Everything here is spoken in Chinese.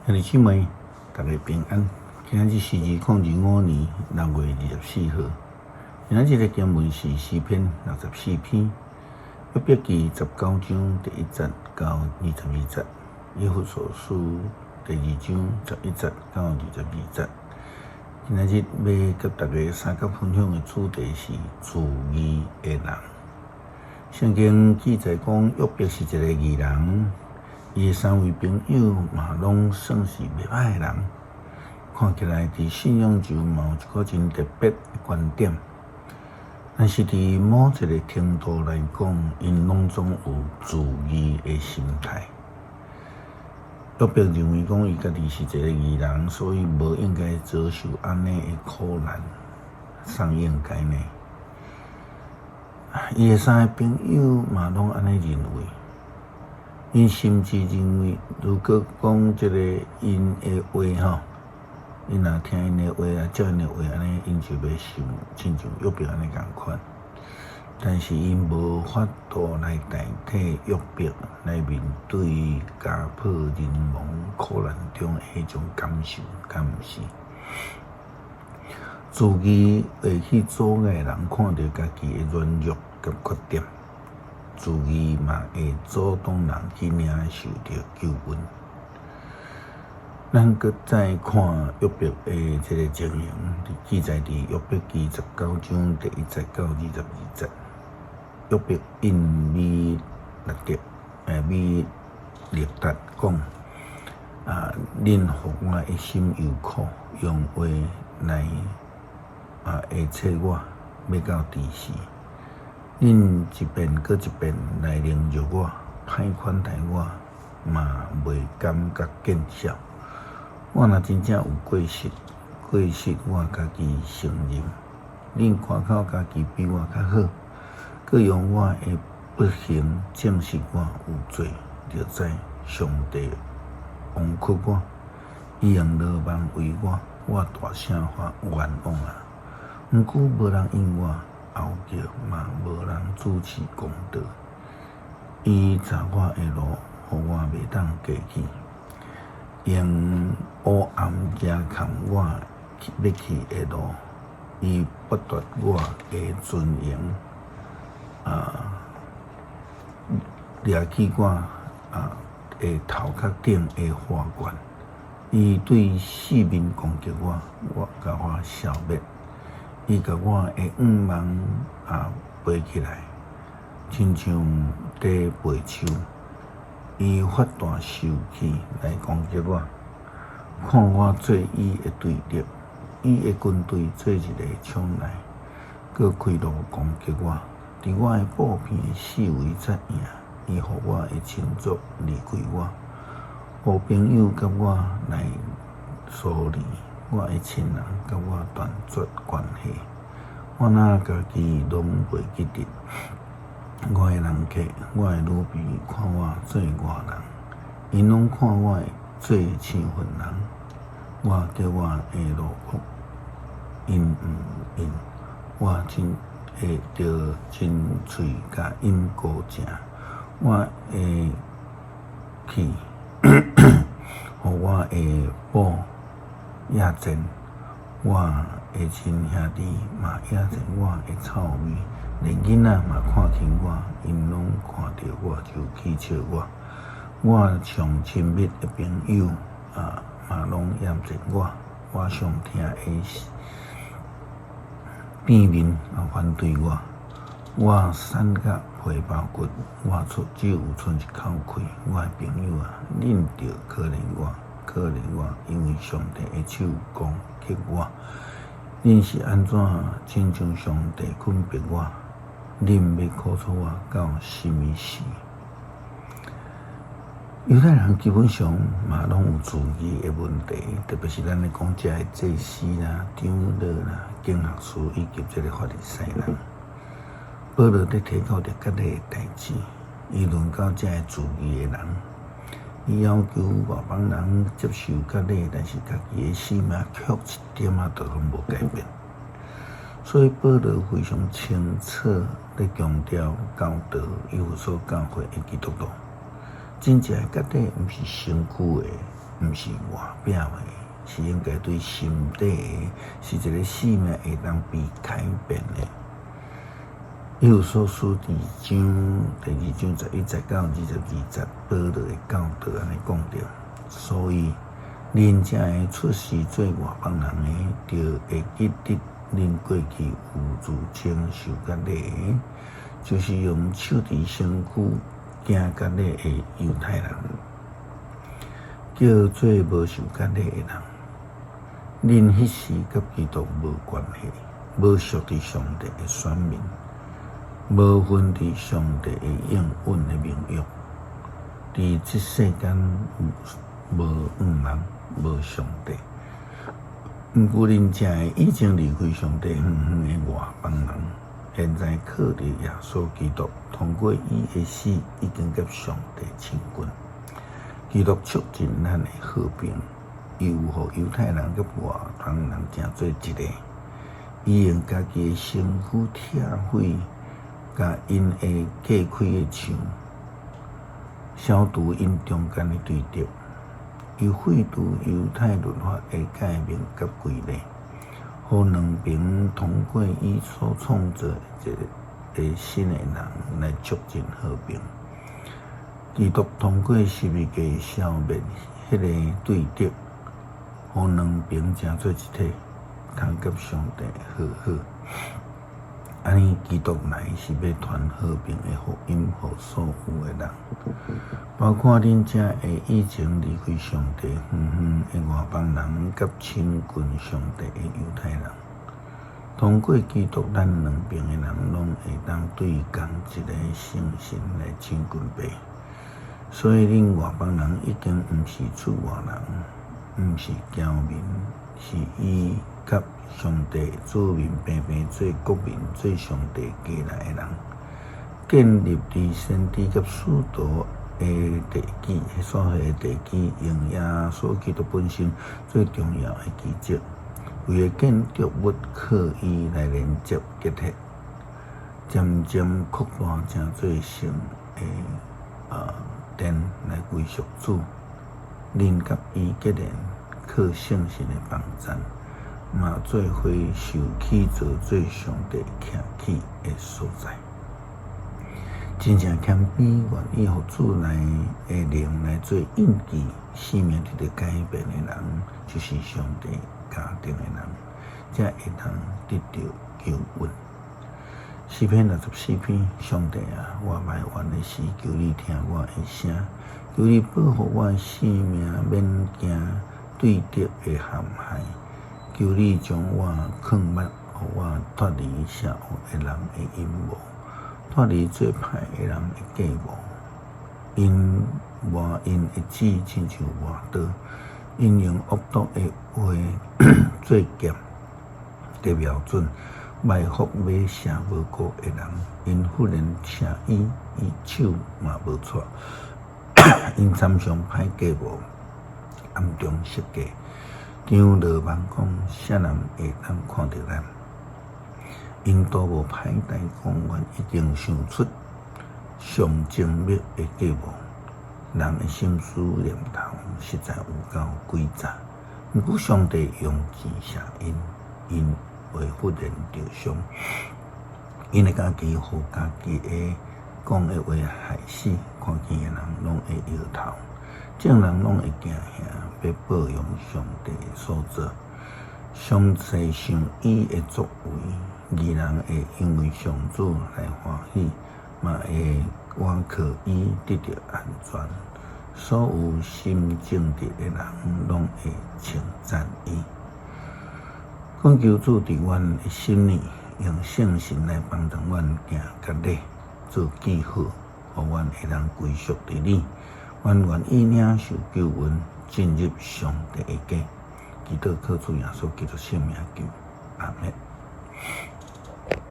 兄弟姊妹，大家平安。今日是2025年6月24号。今日的经文是诗篇64篇，约伯记19章第1节到22节，以弗所书第2章11节到22节。今日要跟大家三角分享的主题是自义的人。圣经记载讲，约伯是一个义人。伊的3位朋友嘛，拢算是袂歹的人，看起来伫信仰上嘛有一个真特别的观点。但是伫某一个程度来讲，因拢总有自义的心态。约伯认为讲，伊家己是一个义人，所以无应该遭受安尼的苦难，上应该呢。伊的3个朋友嘛，拢安尼认为。因甚至认为，如果讲这个因的话吼，因若听因的话啊，照因的话安尼，因就要受亲像约伯安尼共款。但是因无法度来代替约伯来面对家破人亡、苦难中的迄种感受，敢毋是？自己会去阻碍人看到家己的软弱甲缺点。自义嘛会阻挡人去领受到救恩。咱搁再看约伯的这个情形，记载伫约伯记19章第1节到22节。约伯因米勒达讲恁互我一心忧苦，用话来下切我，要到第时。恁一遍搁一遍来凌辱我，歹款待我，嘛袂感觉见笑。我若真正有过失我家己承认。恁看口家己比我较好，搁用我的不幸证实我有罪，就知上帝枉屈我，伊用罗网围我大声发冤枉啊！毋过无人应我。后叫嘛无人主持公道，伊查我的路，互我袂当过去，用黑暗遮藏我要去的路，伊剥夺我的尊严，掠去我的头壳顶的花冠，伊对四面攻击我甲我消灭。伊甲我的眼盲背起来，亲像在背手。伊发大受气来攻击我，看我做伊的对立，伊的军队做一个冲来，搁开路攻击我。伫我的布片四围杂影，伊互我的亲族离开我，互朋友甲我来疏离。我的亲人甲我断绝关系，我若家己拢袂记得。我的人客，我的女婢看我做外人，因拢看我做抢份人。我叫我下落魄，因毋因，我真会着真喙甲因高正。我会去，互我会补。野战，我的亲兄弟嘛野战我的臭味，连囡仔嘛看轻我，因拢看到我就取笑我。我上亲密的朋友嘛拢厌战我，我上疼的变面反对我。我瘦甲皮包骨，我只有剩一口气。我的朋友恁着可怜我，因为上帝的手攻击我。恁是安怎亲像上帝困逼我？恁要苦楚我到什么时？犹太人基本上嘛拢有自义的问题，特别是咱咧讲遮的祭司啦、长老啦、经学士以及这个法利赛人。保罗咧提到着各类的代志，伊论到遮的自义的人。伊要求外邦人接受甲礼，但是家己的生命却一点都拢无改变。所以保罗非常清楚咧强调教导以弗所教会的基督徒，真正的甲礼毋是身躯的，毋是外表的，是应该对心底的，是一个生命会当被改变的。以有所书第二章11、19、22保罗的教导安尼讲着，所以恁才会出世做外邦人的，就会记得恁过去有自称受割礼，就是用手伫身躯行割礼的犹太人，叫做无受割礼的人。恁迄时甲基督无关系，无属伫上帝的选民。无分伫上帝的应允的名誉，伫即世间无五人，无上帝。毋过恁这个已经离开上帝远远的外邦人，现在靠着耶稣基督，通过伊的死，已经甲上帝亲近。基督促进咱的和平，伊有互犹太人甲外邦人成做一个，伊用家己的身躯拆毁。甲因会隔开的墙，消除因中间的对立，伊废除犹太律法的诫命甲规例，互两边通过伊所创造一个新的人来促进和平。基督通过十字架消灭迄个对立，互两边成做一体，通甲上帝和好。安尼，基督来是要传和平的福音，互所有的人，包括恁这会已经离开上帝远远的外邦人，甲亲近上帝的犹太人。通过基督，咱两边的人拢会当对共一个圣神来亲近呗。所以，恁外邦人已经毋是出外人，毋是侨民，是伊甲上帝做面平平做国民，做上帝寄来的人，建立伫先知甲使徒的地基，所谓的地基，用耶稣基督本身最重要的基础，为了建筑物靠伊来连接结合，渐渐扩大成做成的殿来归属主，恁甲伊结连，靠圣神的帮助。嘛，做伙受起造做上帝徛起的所在，真正谦卑，愿意互主来的灵来做印记，生命伫咧改变的人，就是上帝家庭的人，才会通得到救恩。诗篇64篇，上帝啊，我埋怨的是求你听我的声，求你保护我生命，免惊对敌的陷害。求你将我藏捌，互我脱离邪恶的人的阴谋，脱离做歹的人的计谋。因的指亲像外刀，因用恶毒的话做剑的瞄准，埋伏要射无辜的人。因忽然射伊手嘛无错，因参详歹计谋，暗中设计。张罗万讲，啥人会当看到咱？因都无歹代讲员，已经想出上精密的计谋。人的心思念头实在有够诡诈。毋过上帝用箭射因会忽然受伤，因会家己互家己的讲的话害死，看见的人拢会摇头。众人拢会惊吓，要保养上帝所做。上世上伊的作为，义人会因为上主来欢喜，嘛会倚靠伊得到安全。所有心正直的人，拢会称赞伊。恳求主伫阮的心里，用圣神来帮助阮行割礼，做记号，互阮会当归属伫你。阮愿意领受救恩，进入上帝的家。基督靠主耶稣基督圣名求，阿门。